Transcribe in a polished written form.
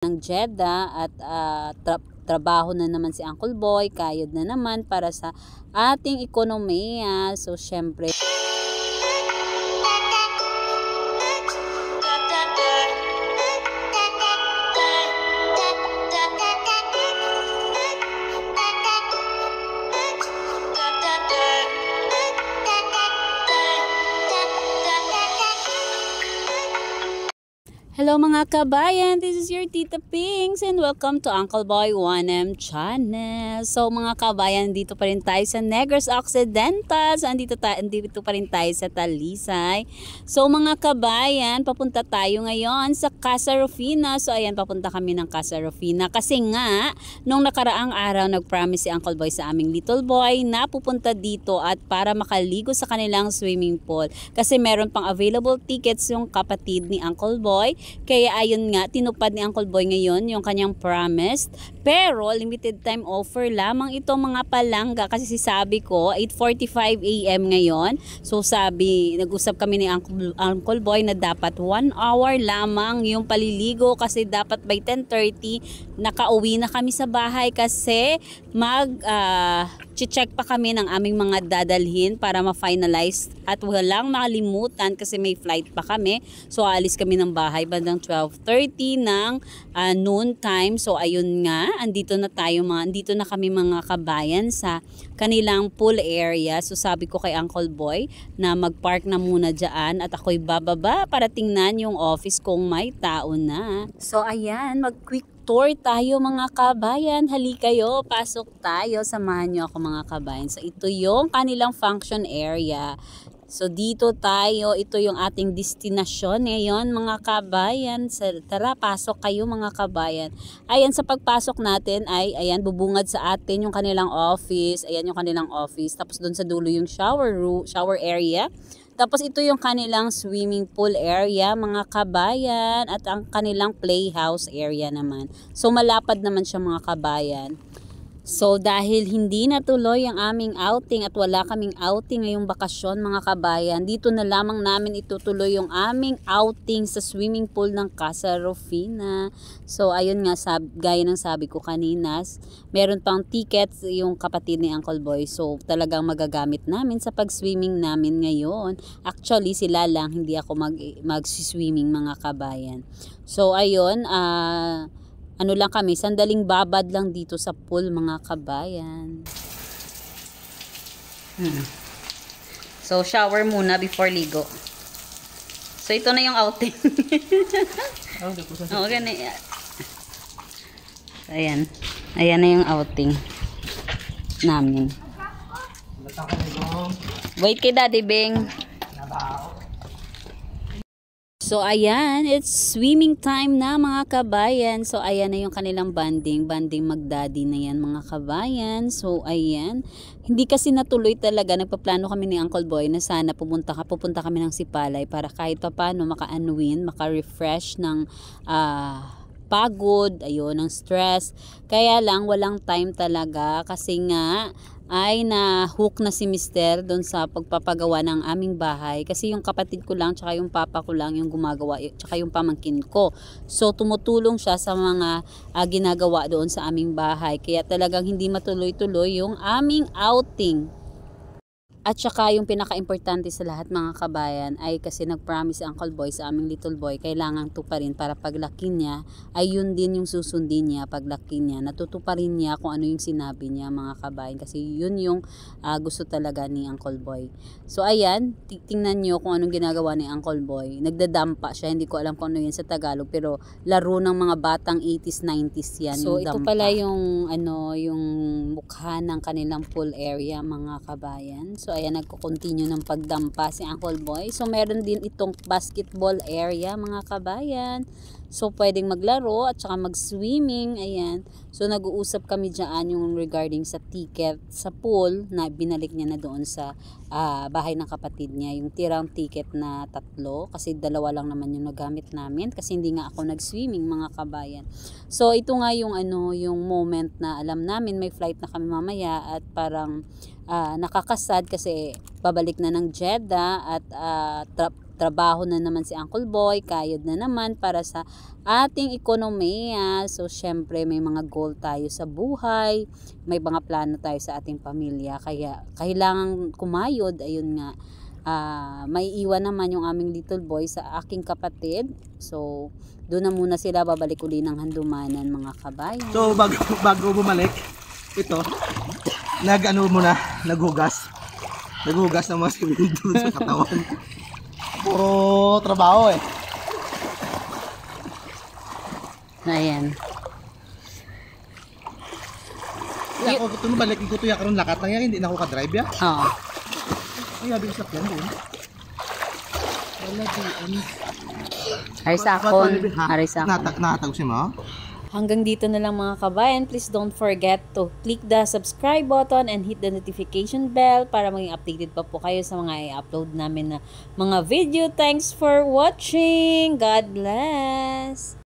ng Jeddah at trabaho na naman si Uncle Boy, kayod na naman para sa ating ekonomiya. So syempre hello mga kabayan, this is your Tita Pinks and welcome to Uncle Boy 1M Channel. So mga kabayan, dito pa rin tayo sa Negros Occidental. So andito pa rin tayo sa Talisay. So mga kabayan, papunta tayo ngayon sa Casa Rufina. So ayan, papunta kami ng Casa Rufina kasi nga, nung nakaraang araw nag-promise si Uncle Boy sa aming little boy na pupunta dito at para makaligo sa kanilang swimming pool. Kasi meron pang available tickets yung kapatid ni Uncle Boy. Kaya ayun nga, tinupad ni Uncle Boy ngayon yung kanyang promise. Pero limited time offer lamang ito mga palangga. Kasi sabi ko, 8:45 AM ngayon. So nag-usap kami ni Uncle Boy na dapat 1 hour lamang yung paliligo. Kasi dapat by 10:30 nakauwi na kami sa bahay. Kasi check pa kami ng aming mga dadalhin para ma-finalize. At walang makalimutan kasi may flight pa kami. So aalis kami ng bahay bandang 12:30 ng noon time. So ayun nga, andito na kami mga kabayan sa kanilang pool area. So sabi ko kay Uncle Boy na mag-park na muna dyan at ako'y bababa para tingnan yung office kung may tao na. So ayan, mag-quick tour tayo mga kabayan. Hali kayo, pasok tayo. Samahan nyo ako mga kabayan. So ito yung kanilang function area. So dito tayo, ito yung ating destinasyon ngayon mga kabayan. Tara, pasok kayo mga kabayan. Ayan, sa pagpasok natin ay ayan, bubungad sa atin yung kanilang office. Ayan yung kanilang office. Tapos doon sa dulo yung shower area. Tapos ito yung kanilang swimming pool area mga kabayan at ang kanilang playhouse area naman. So malapad naman siya mga kabayan. So dahil hindi natuloy ang aming outing at wala kaming outing ngayong bakasyon mga kabayan, dito na lamang namin itutuloy yung aming outing sa swimming pool ng Casa Rufina. So ayun nga, gaya ng sabi ko kanina, meron pang tickets yung kapatid ni Uncle Boy. So talagang magagamit namin sa pag-swimming namin ngayon. Actually sila lang, hindi ako mag-swimming mga kabayan. So ayun, ano lang kami, sandaling babad lang dito sa pool mga kabayan. So shower muna before ligo. So ito na yung outing. Okay na. Ayan. Ayan na yung outing namin. Wait kay Daddy Bing. So ayan, it's swimming time na mga kabayan. So ayan na yung kanilang banding magdaddy na yan mga kabayan. So ayan, hindi kasi natuloy talaga. Nagpaplano kami ni Uncle Boy na sana pupunta kami ng Sipalay para kahit paano maka-refresh ng pagod, ayun, ng stress. Kaya lang walang time talaga kasi nga ay na-hook na si Mister doon sa pagpapagawa ng aming bahay. Kasi yung kapatid ko lang, tsaka yung papa ko lang yung gumagawa, tsaka yung pamangkin ko. So tumutulong siya sa mga ginagawa doon sa aming bahay. Kaya talagang hindi matuloy-tuloy yung aming outing. At saka yung pinaka-importante sa lahat mga kabayan ay kasi nag-promise si Uncle Boy sa aming little boy, kailangan tuparin para paglaki niya ay yun din yung susundin niya paglaki niya. Natutuparin niya kung ano yung sinabi niya mga kabayan kasi yun yung gusto talaga ni Uncle Boy. So ayan, tingnan nyo kung anong ginagawa ni Uncle Boy. Nagdadampa siya, hindi ko alam kung ano yun sa Tagalog pero laro ng mga batang 80s, 90s yan. So ito pala yung yung mukha ng kanilang pool area mga kabayan. So ayan, nagko-continue ng pagdampa si Uncle Boy. So meron din itong basketball area mga kabayan. So pwedeng maglaro at saka mag-swimming. Ayan. So nag-uusap kami dyan yung regarding sa ticket sa pool na binalik niya na doon sa bahay ng kapatid niya. Yung tirang ticket na 3 kasi 2 lang naman yung nagamit namin kasi hindi nga ako nag-swimming mga kabayan. So ito nga yung yung moment na alam namin may flight na kami mamaya at parang nakakasad kasi babalik na ng Jeddah at trabaho na naman si Uncle Boy, kayod na naman para sa ating ekonomiya. So syempre may mga goal tayo sa buhay, may mga plano tayo sa ating pamilya, kaya kailangan kumayod. Ayun nga, may iwan naman yung aming little boy sa aking kapatid. So doon na muna sila, babalik uli ng Handumanan, mga kabayan. So bago bumalik, ito, naghugas ng mga simento sa katawan. Puro trabaho eh. Ayan. Kaya ako ito balik ko tuya karon lakat lang yan, hindi na ako ka-drive ya. Oo. Ay, abi sa yan doon. Wala di Arisakon. Natag si mo. Hanggang dito na lang mga kabayan. Please don't forget to click the subscribe button and hit the notification bell para maging updated pa po kayo sa mga i-upload namin na mga video. Thanks for watching. God bless.